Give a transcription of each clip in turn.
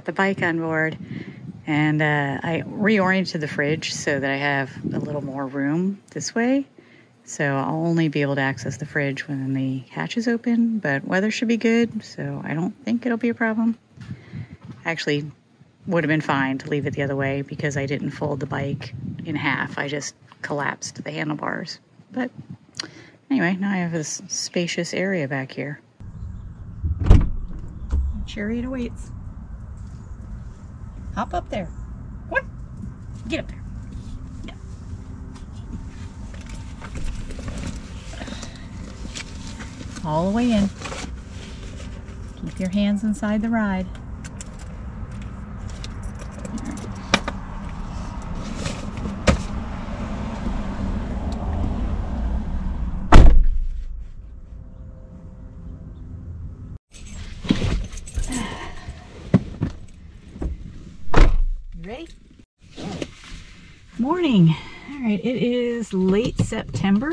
got the bike on board, and I reoriented the fridge so that I have a little more room this way. So I'll only be able to access the fridge when the hatch is open, but weather should be good, so I don't think it'll be a problem. Actually, would have been fine to leave it the other way because I didn't fold the bike in half. I just collapsed the handlebars. But anyway, now I have this spacious area back here. Chariot awaits. Hop up there. What? Get up there. Yeah. All the way in. Keep your hands inside the ride. Ready? Morning. All right, it is late September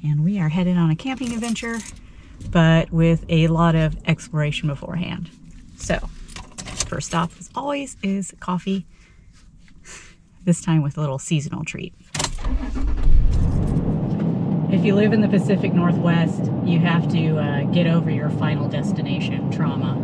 and we are headed on a camping adventure, but with a lot of exploration beforehand. So, first stop, as always, is coffee, this time with a little seasonal treat. If you live in the Pacific Northwest, you have to get over your final destination trauma.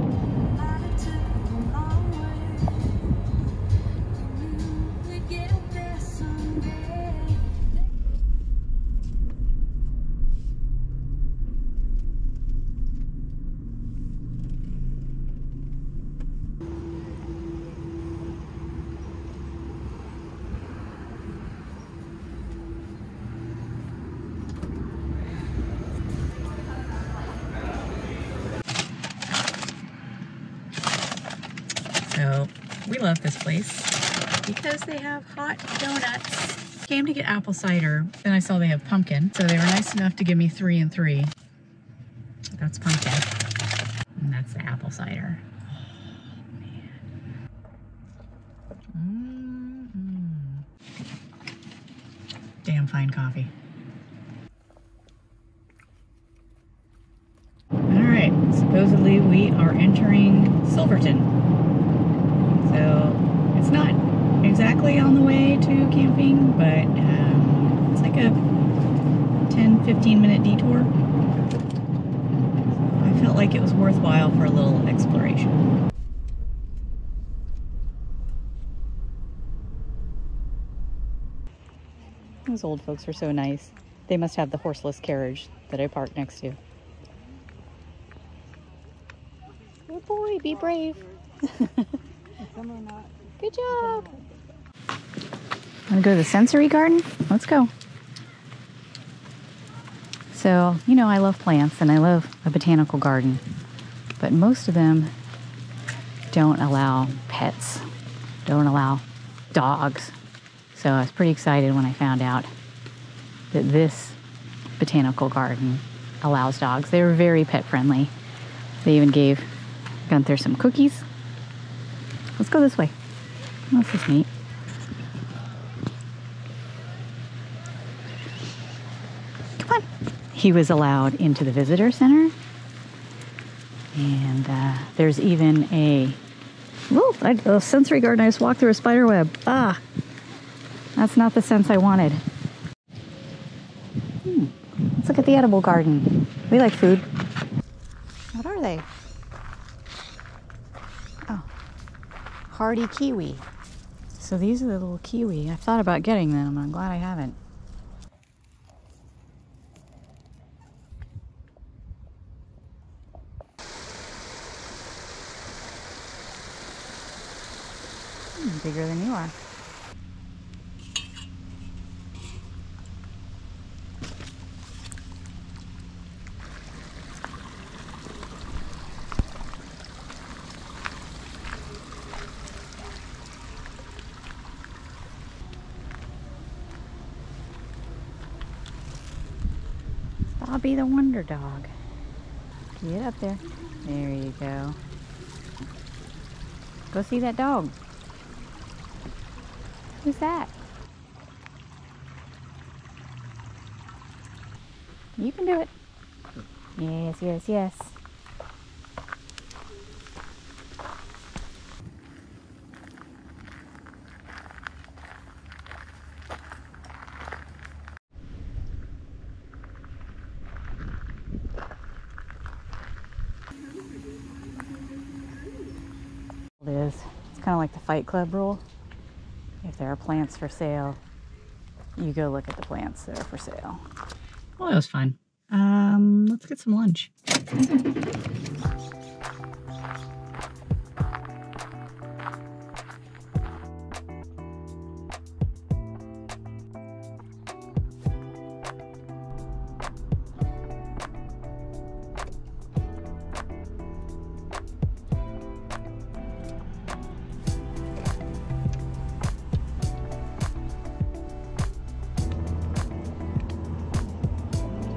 So we love this place because they have hot donuts. Came to get apple cider, then I saw they have pumpkin, so they were nice enough to give me 3 and 3. That's pumpkin, and that's the apple cider. Oh, man. Damn fine coffee. All right, supposedly we are entering Silverton. So it's not exactly on the way to camping, but it's like a 10-15 minute detour. I felt like it was worthwhile for a little exploration. Those old folks are so nice. They must have the horseless carriage that I parked next to. Good boy, be brave. Good job. Want to go to the sensory garden? Let's go. So, you know, I love plants and I love a botanical garden, but most of them don't allow pets, don't allow dogs. So I was pretty excited when I found out that this botanical garden allows dogs. They were very pet friendly. They even gave Gunther some cookies. Let's go this way. Oh, this is neat. Come on. He was allowed into the visitor center. And there's even a sensory garden. I just walked through a spider web. Ah, that's not the sense I wanted. Let's look at the edible garden. We like food. What are they? Oh, hardy kiwi. So these are the little kiwi. I thought about getting them. I'm glad I haven't. Bigger than you are. Bobby the Wonder Dog. Get up there. There you go. Go see that dog. Who's that? You can do it. Yes, yes, yes. kind of like the Fight Club rule. If there are plants for sale, you go look at the plants that are for sale. Well, that was fun. Let's get some lunch.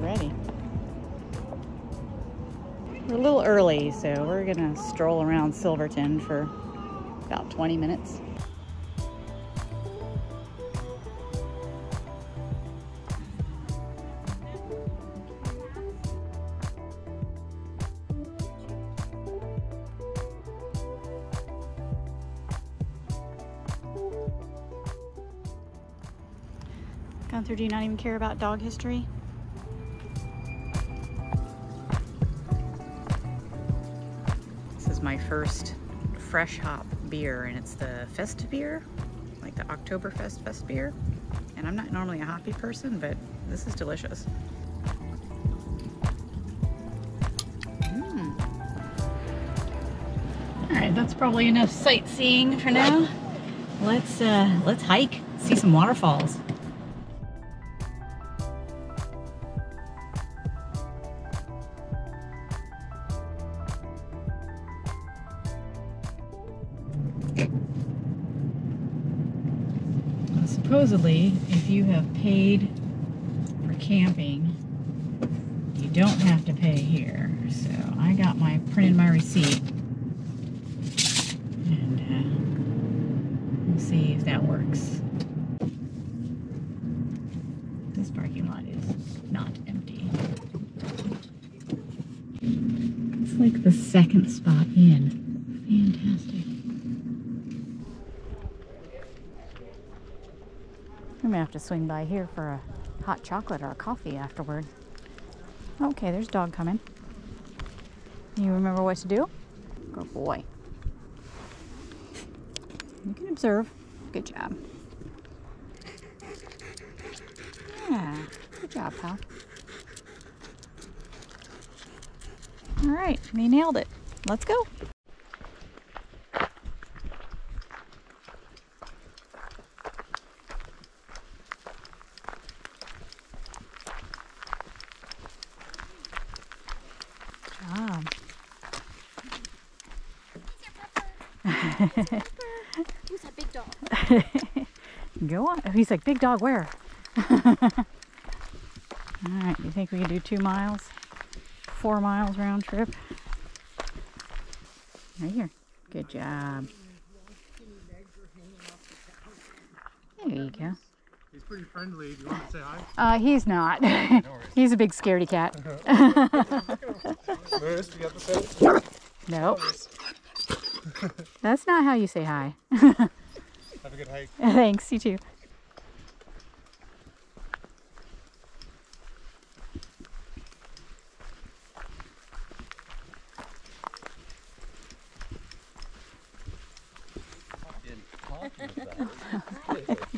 Ready. We're a little early, so we're gonna stroll around Silverton for about 20 minutes. Gunther, do you not even care about dog history? This is my first fresh hop beer, and it's the Fest beer, like the Oktoberfest Fest beer. And I'm not normally a hoppy person, but this is delicious. All right, that's probably enough sightseeing for now. Let's hike, see some waterfalls. Supposedly, if you have paid for camping, you don't have to pay here. So I got printed my receipt, and we'll see if that works. This parking lot is not empty. It's like the second spot in. Fantastic. I'm gonna have to swing by here for a hot chocolate or a coffee afterward. Okay, there's dog coming. You remember what to do? Good boy. You can observe. Good job. Yeah, good job, pal. All right, we nailed it. Let's go. Who's that big dog? Go on. He's like, big dog, where? Alright, you think we can do 2 miles? 4 miles round trip? Right here. Good job. There you go. He's pretty friendly. Do you want to say hi? He's not. He's a big scaredy cat. Moose, do you have to say? Nope. That's not how you say hi. Have a good hike. Thanks, you too.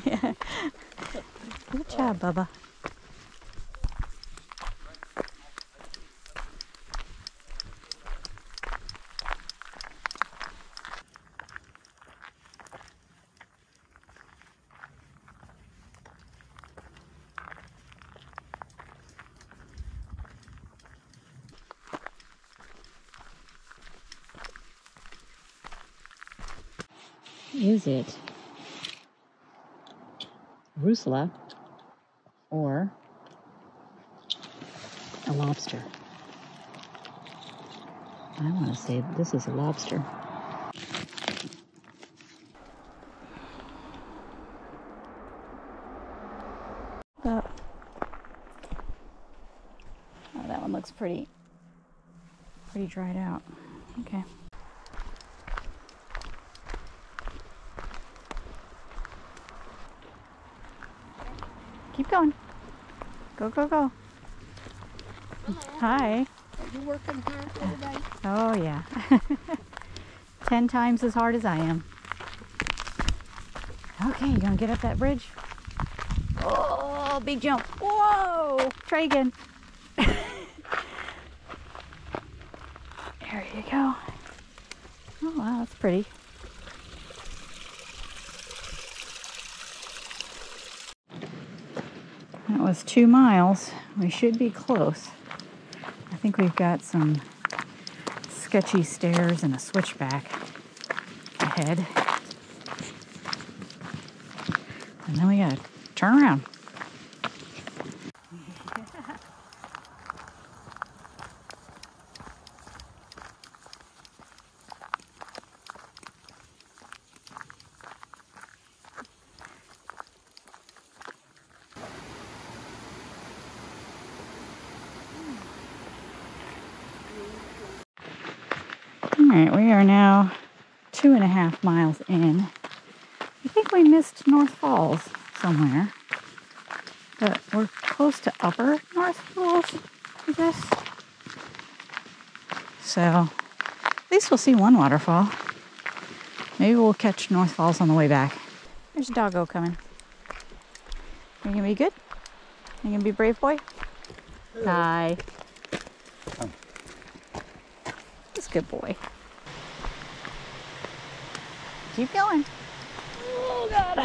Yeah. Good job, Bubba. Is it Rusula or a lobster? I want to say this is a lobster. Oh, that one looks pretty dried out. Okay. Keep going. Go, go, go. Hello. Hi. Are you working hard today? Oh, yeah. 10 times as hard as I am. Okay, you gonna get up that bridge? Oh, big jump. Whoa! Try again. There you go. Oh, wow, that's pretty. That was 2 miles. We should be close. I think we've got some sketchy stairs and a switchback ahead. And then we gotta turn around. Alright, we are now 2.5 miles in. I think we missed North Falls somewhere. But we're close to Upper North Falls, I guess. So, at least we'll see one waterfall. Maybe we'll catch North Falls on the way back. There's a doggo coming. Are you gonna be good? Are you gonna be brave boy? Hello. Hi. He's a good boy. Keep going. Oh, God.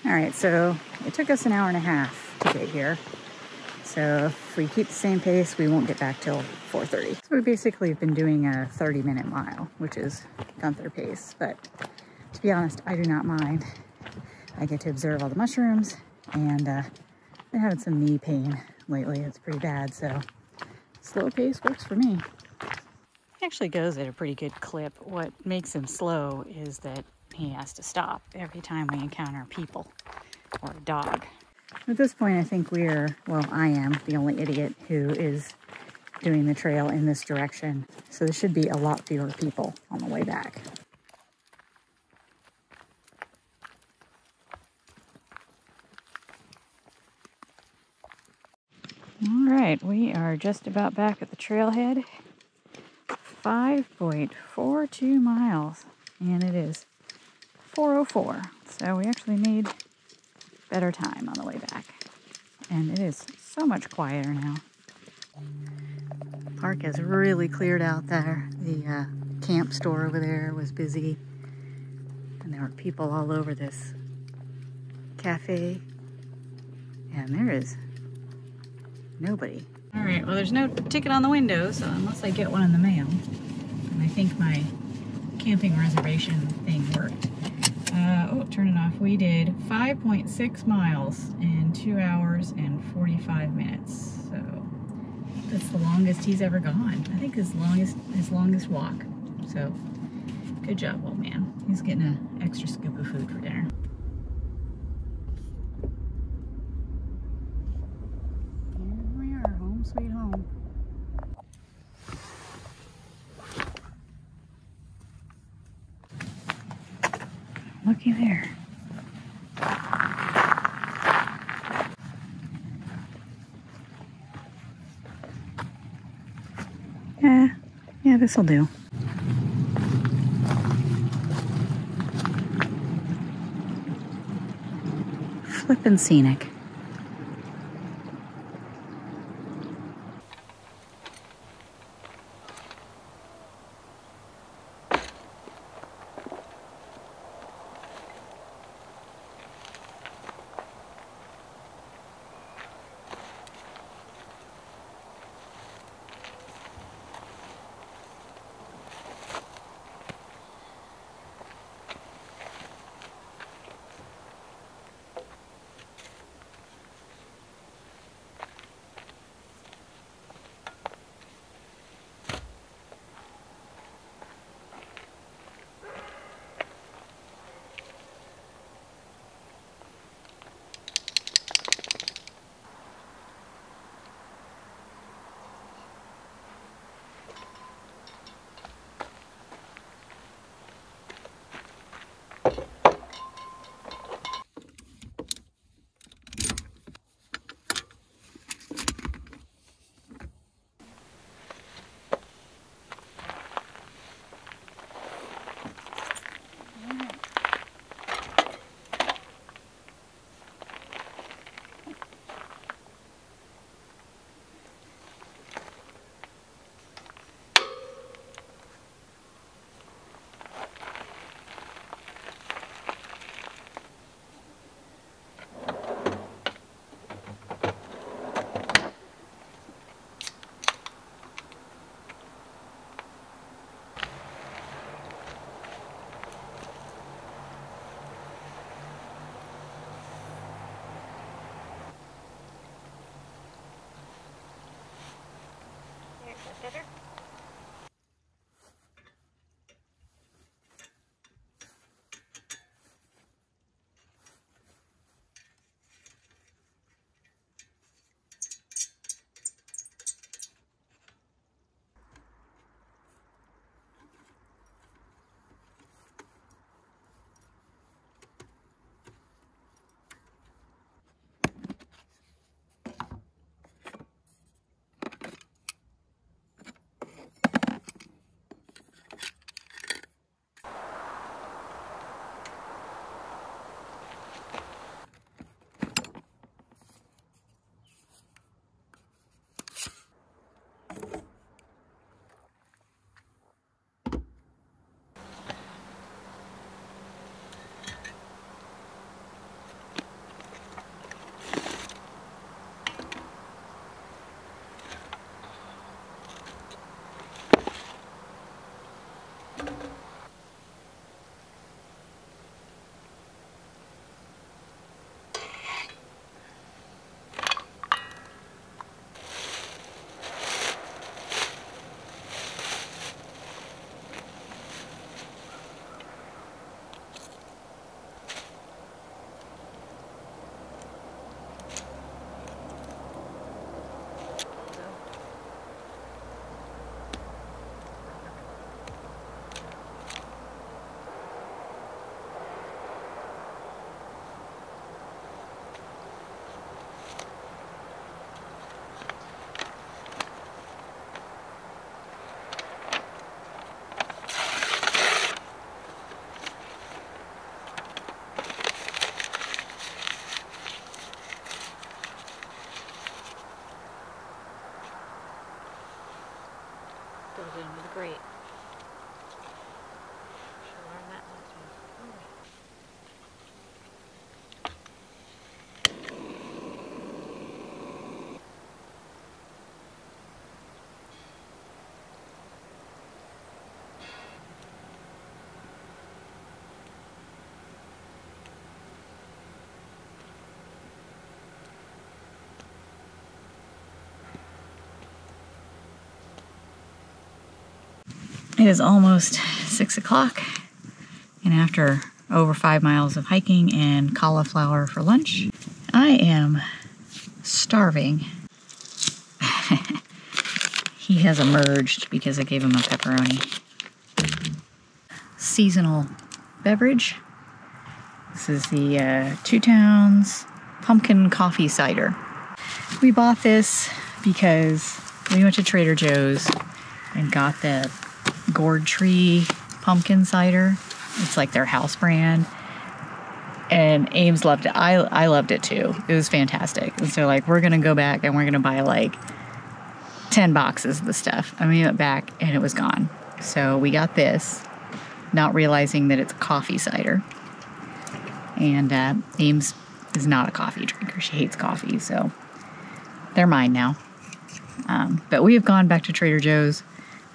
Alright, so it took us 1.5 hours to get here. So if we keep the same pace, we won't get back till 4:30. So we basically have been doing a 30-minute mile, which is Gunther pace. But to be honest, I do not mind. I get to observe all the mushrooms, and I've been having some knee pain lately. It's pretty bad, so slow pace works for me. He actually goes at a pretty good clip. What makes him slow is that he has to stop every time we encounter people or a dog. At this point, I think I am the only idiot who is doing the trail in this direction. So there should be a lot fewer people on the way back. All right, we are just about back at the trailhead. 5.42 miles, and it is 4:04, so we actually made better time on the way back. And it is so much quieter now. The park has really cleared out there. The camp store over there was busy, and there were people all over this cafe, and there is nobody. All right, well, there's no ticket on the window, so unless I get one in the mail, and I think my camping reservation thing worked. Turn it off. We did 5.6 miles in 2 hours and 45 minutes. So that's the longest he's ever gone. I think his longest walk. So good job, old man. He's getting an extra scoop of food for dinner. Here we are, home sweet home. Looky there. Yeah, this'll do. Flippin' scenic. Better? Goes in with a grate. Should learn that last one. It is almost 6 o'clock, and after over 5 miles of hiking and cauliflower for lunch, I am starving. He has emerged because I gave him a pepperoni. Seasonal beverage. This is the Two Towns pumpkin coffee cider. We bought this because we went to Trader Joe's and got the gourd tree pumpkin cider. It's like their house brand, and Ames loved it. I loved it too. It was fantastic. And so like we're gonna go back and we're gonna buy like 10 boxes of the stuff. And we went back and it was gone. So we got this, not realizing that it's coffee cider. And Ames is not a coffee drinker. She hates coffee, so they're mine now. But we have gone back to Trader Joe's,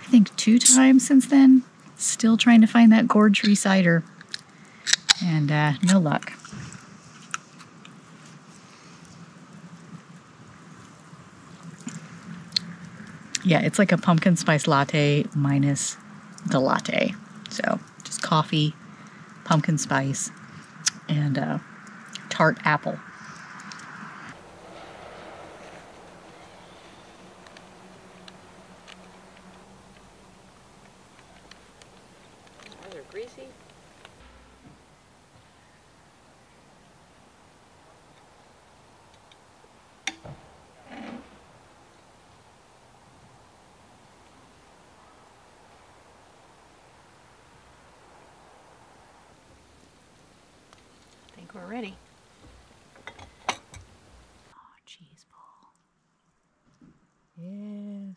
I think 2 times since then. Still trying to find that gourd tree cider. And no luck. Yeah, it's like a pumpkin spice latte minus the latte. So just coffee, pumpkin spice, and tart apple. Those are greasy. think we're ready. Oh, cheese ball. Yes.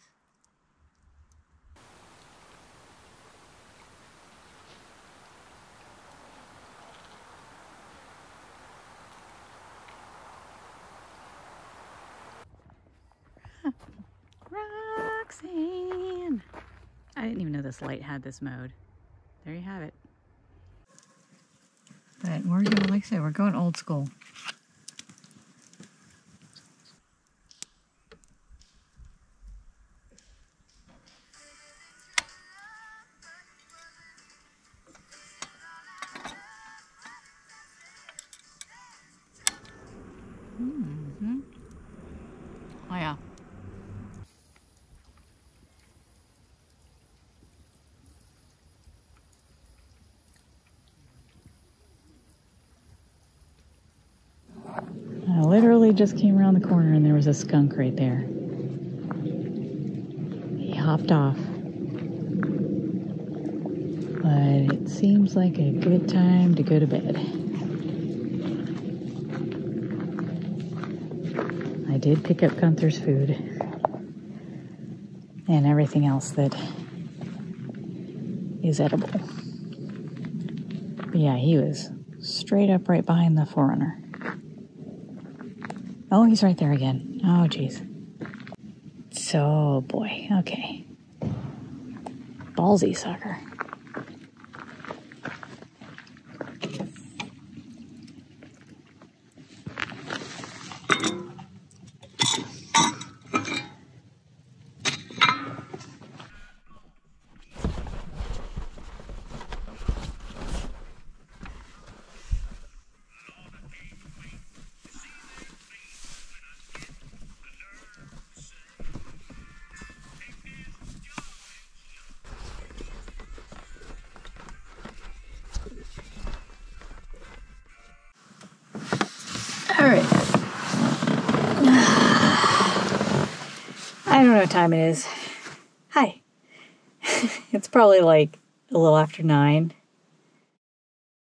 Roxanne. I didn't even know this light had this mode. There you have it. But we're going, like I said, we're going old school. Mm-hmm. Oh yeah. I literally just came around the corner and there was a skunk right there. He hopped off. But it seems like a good time to go to bed. I did pick up Gunther's food and everything else that is edible. But yeah, he was straight up right behind the 4Runner. Oh, he's right there again. Oh, jeez. So, boy, okay. Ballsy sucker. All right. I don't know what time it is. Hi. It's probably like a little after 9.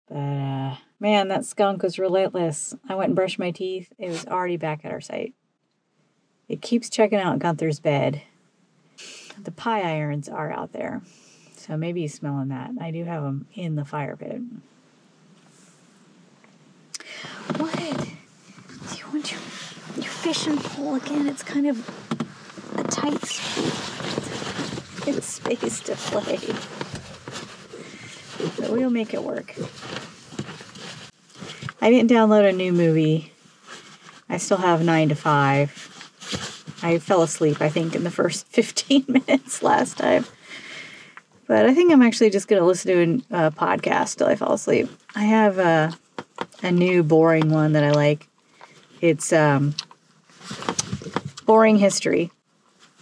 But, man, that skunk was relentless. I went and brushed my teeth. It was already back at our site. It keeps checking out Gunther's bed. The pieiron are out there. So maybe he's smelling that. I do have them in the fire pit. What? Do you want your fishing pole again? It's kind of a tight space to play. But we'll make it work. I didn't download a new movie. I still have 9 to 5. I fell asleep, I think, in the first 15 minutes last time. But I think I'm actually just going to listen to a podcast till I fall asleep. I have a new boring one that I like. It's boring history.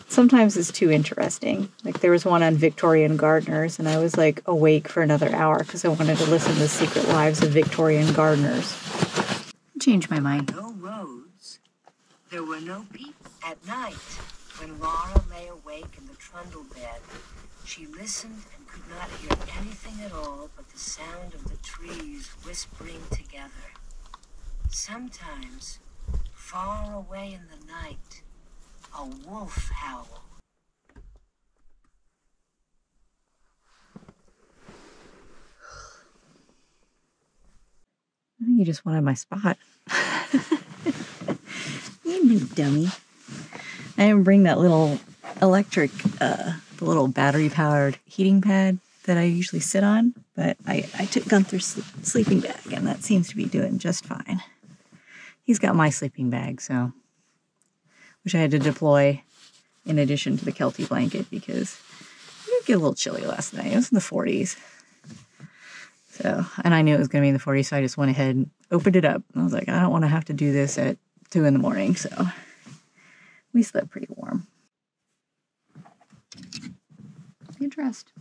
Sometimes it's too interesting. Like there was one on Victorian gardeners, and I was like awake for another hour because I wanted to listen to the secret lives of Victorian gardeners. Changed my mind. No roads. There were no people. At night, when Laura lay awake in the trundle bed, she listened and could not hear anything at all but the sound of the trees whispering together. Sometimes, far away in the night, a wolf howl. I think you just wanted my spot. You dummy. I didn't bring that little electric, the little battery-powered heating pad that I usually sit on, but I took Gunther's sleeping bag, and that seems to be doing just fine. He's got my sleeping bag, so which I had to deploy in addition to the Kelty blanket because it did get a little chilly last night. It was in the 40s. So, and I knew it was going to be in the 40s, so I just went ahead and opened it up. I was like, I don't want to have to do this at 2 in the morning, so we slept pretty warm. Get dressed.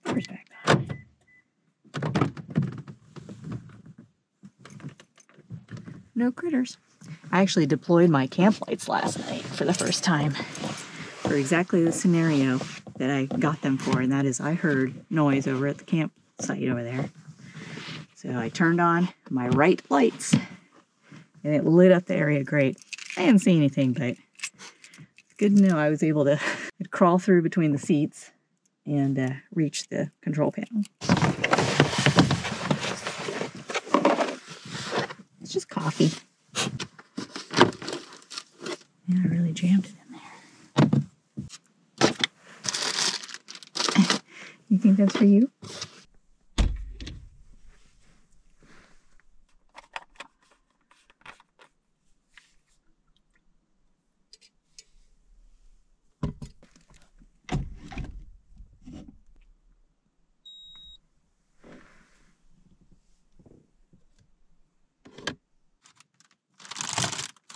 Where's back? No critters. I actually deployed my camp lights last night for the first time for exactly this scenario. that I got them for, and that is I heard noise over at the campsite over there. So I turned on my right lights, and it lit up the area great. I didn't see anything, but it's good to know I was able to crawl through between the seats and reach the control panel. It's just coffee. And I really jammed it in there. You think that's for you?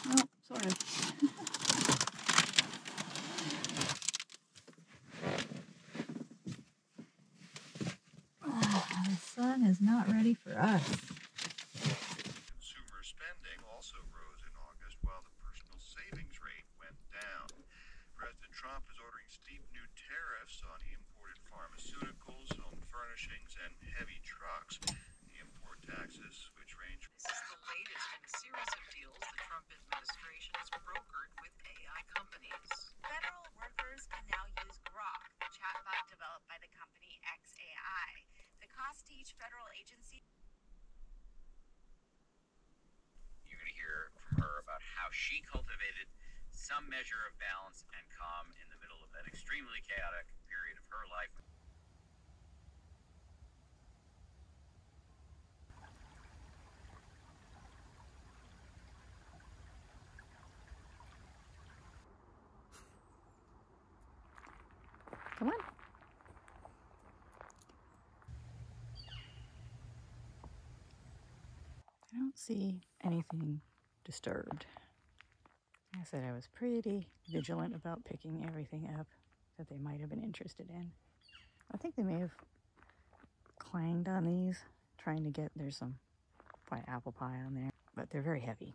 Oh, sorry. The sun is not ready for us. Consumer spending also rose in August while the personal savings rate went down. President Trump is ordering steep new tariffs on imported pharmaceuticals, home furnishings, and heavy trucks. The import taxes, which range... This is the latest in a series of deals the Trump administration has brokered with AI companies. Federal workers can now use Grok, the chatbot developed by the company XAI. The cost to each federal agency. You're going to hear from her about how she cultivated some measure of balance and calm in the middle of that extremely chaotic period of her life. Come on. I don't see anything disturbed. Like I said, I was pretty vigilant about picking everything up that they might have been interested in. I think they may have clanged on these, trying to get, there's some probably apple pie on there, but they're very heavy.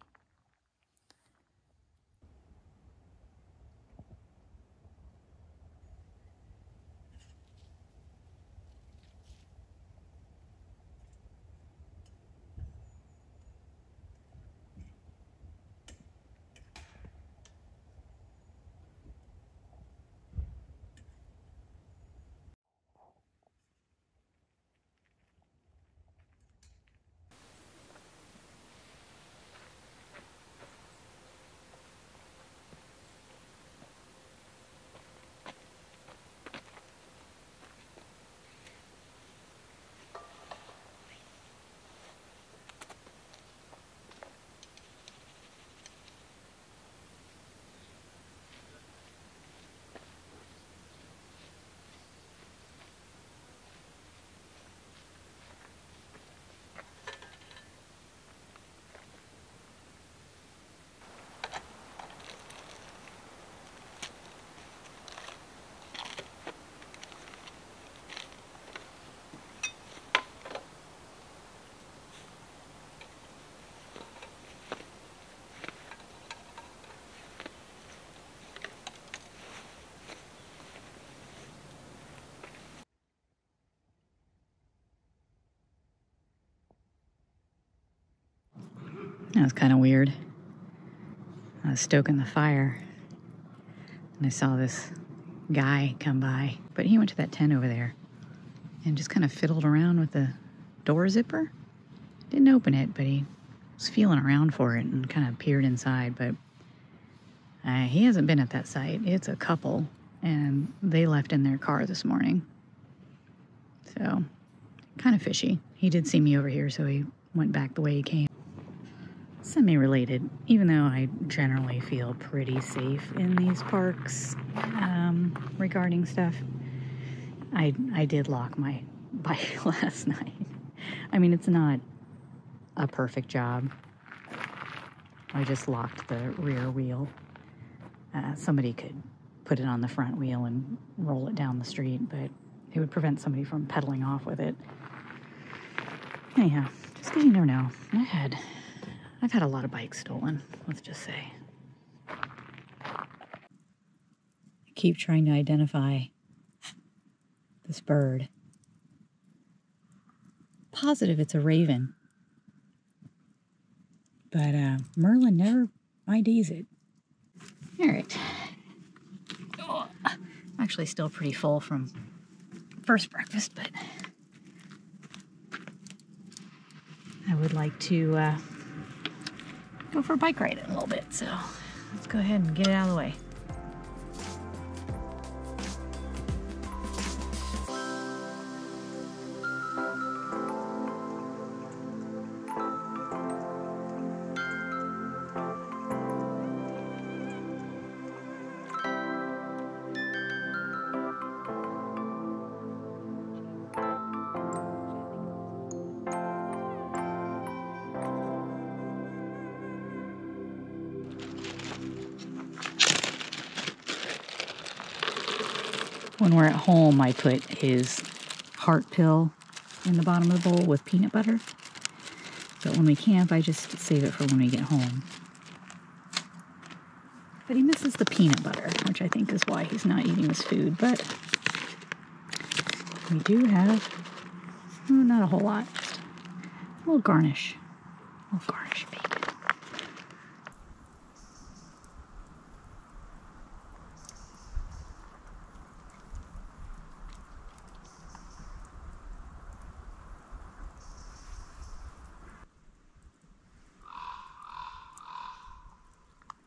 That was kind of weird. I was stoking the fire, and I saw this guy come by, but he went to that tent over there and just kind of fiddled around with the door zipper. Didn't open it, but he was feeling around for it and kind of peered inside, but he hasn't been at that site. It's a couple, and they left in their car this morning. So, kind of fishy. He did see me over here, so he went back the way he came. Semi-related, even though I generally feel pretty safe in these parks regarding stuff. I did lock my bike last night. I mean, it's not a perfect job. I just locked the rear wheel. Somebody could put it on the front wheel and roll it down the street, but it would prevent somebody from pedaling off with it. Anyhow, just because you never know. I've had a lot of bikes stolen, let's just say. I keep trying to identify this bird. Positive it's a raven. But Merlin never IDs it. All right. Oh, I'm actually still pretty full from first breakfast, but I would like to go for a bike ride in a little bit. So let's go ahead and get it out of the way. When we're at home, I put his heart pill in the bottom of the bowl with peanut butter. But when we camp, I just save it for when we get home. But he misses the peanut butter, which I think is why he's not eating his food. But we do have, not a whole lot, just a little garnish. A little garnish bacon.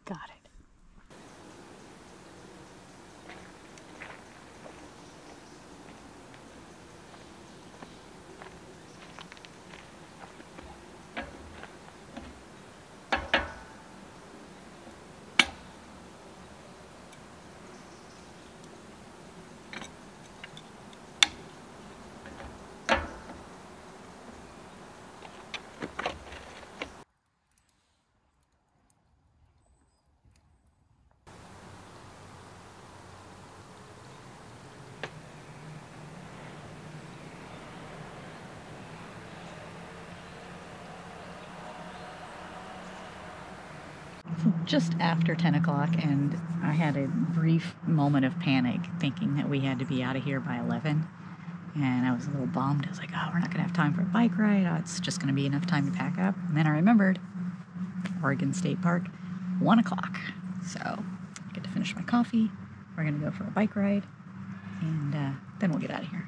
Got it. Just after 10 o'clock, and I had a brief moment of panic thinking that we had to be out of here by 11, and I was a little bummed. I was like, oh, we're not gonna have time for a bike ride. Oh, it's just gonna be enough time to pack up. And then I remembered Oregon State Park, 1 o'clock. So I get to finish my coffee. We're gonna go for a bike ride, and then we'll get out of here.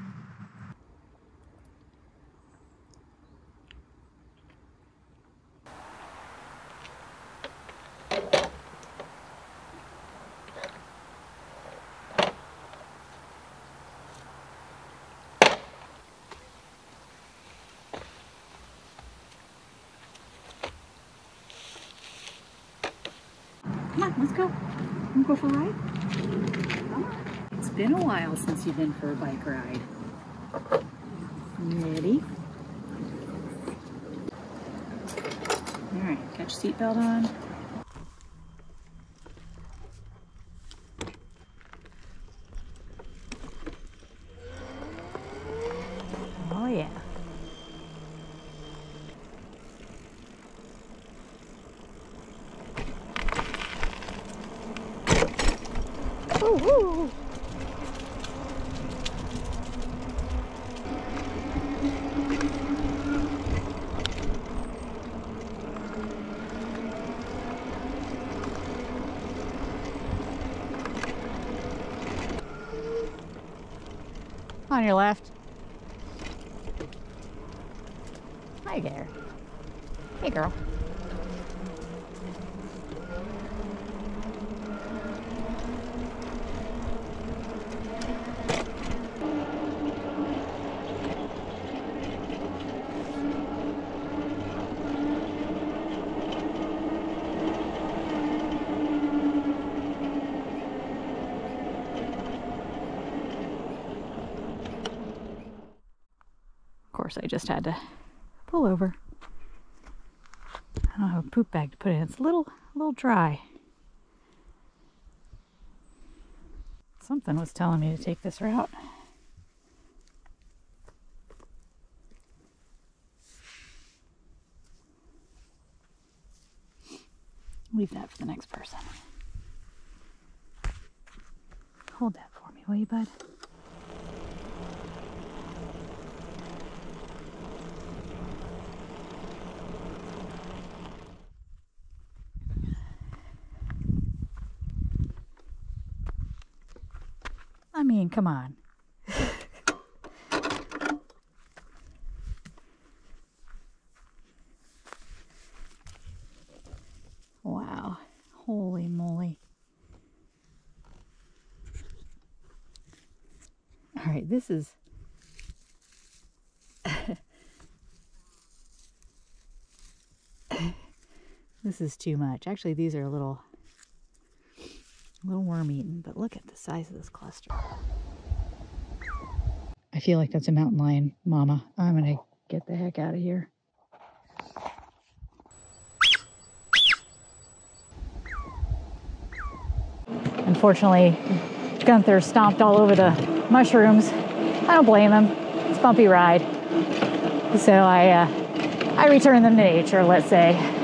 Come on, let's go. Wanna go for a ride? Come on. It's been a while since you've been for a bike ride. Ready? All right, got your seatbelt on. Oh yeah. Woo-hoo. On your left. Hi there. Hey girl. Of course, I just had to pull over. I don't have a poop bag to put in. It's a little dry. Something was telling me to take this route. Leave that for the next person. Hold that for me, will you, bud? mean, come on. Wow. Holy moly. All right, this is... This is too much. Actually, these are a little worm-eaten, but look at the size of this cluster. I feel like that's a mountain lion, Mama. I'm gonna get the heck out of here. Unfortunately, Gunther stomped all over the mushrooms. I don't blame him. It's a bumpy ride. So I return them to nature, let's say.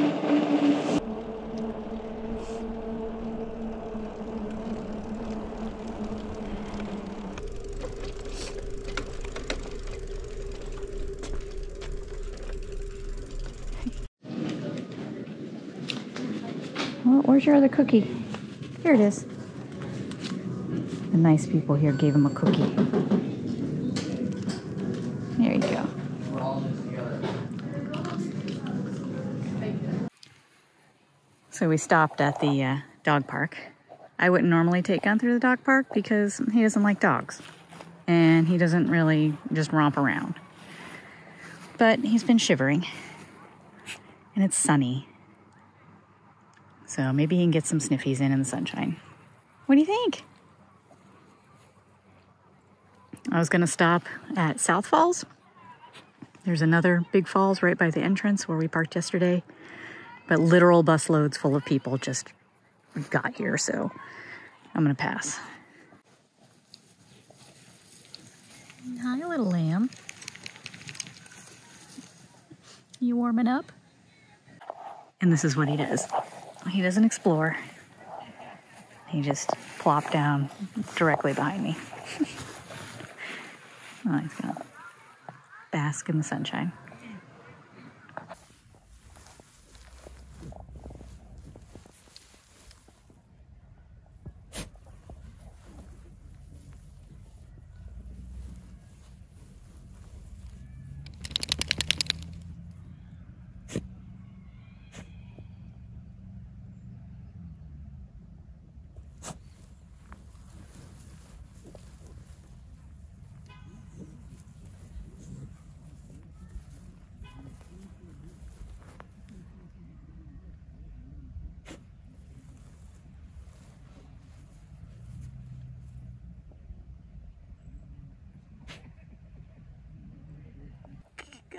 Well, where's your other cookie? Here it is. The nice people here gave him a cookie. There you go. So we stopped at the dog park. I wouldn't normally take Gunther to the dog park because he doesn't like dogs. And he doesn't really just romp around. But he's been shivering. And it's sunny. So maybe he can get some sniffies in the sunshine. What do you think? I was going to stop at South Falls. There's another big falls right by the entrance where we parked yesterday. But literal bus loads full of people just got here, so I'm going to pass. Hi, little lamb. You warming up? And this is what he does. He doesn't explore. He just plopped down directly behind me. Oh, he's gonna bask in the sunshine.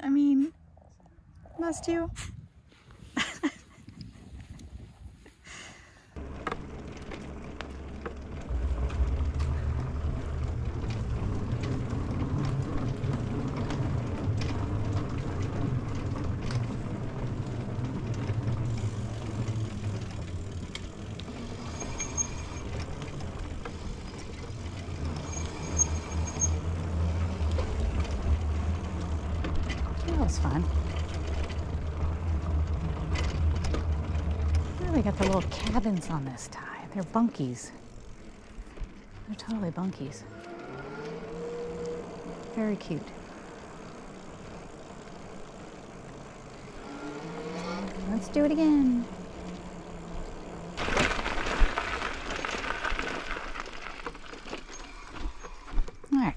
I mean, must you? That was fun. Oh, they got the little cabins on this tie. They're bunkies. They're totally bunkies. Very cute. Let's do it again. All right.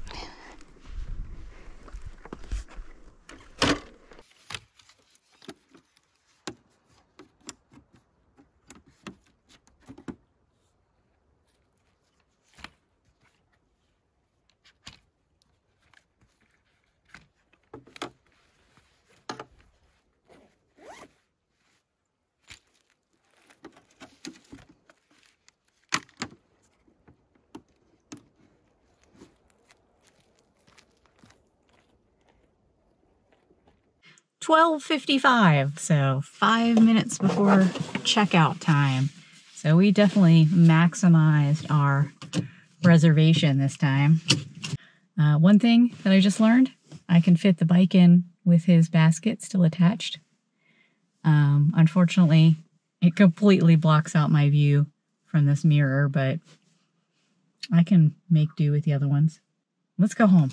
$12:55, so 5 minutes before checkout time. So we definitely maximized our reservation this time. One thing that I just learned, I can fit the bike in with his basket still attached. Unfortunately, it completely blocks out my view from this mirror, but I can make do with the other ones. Let's go home.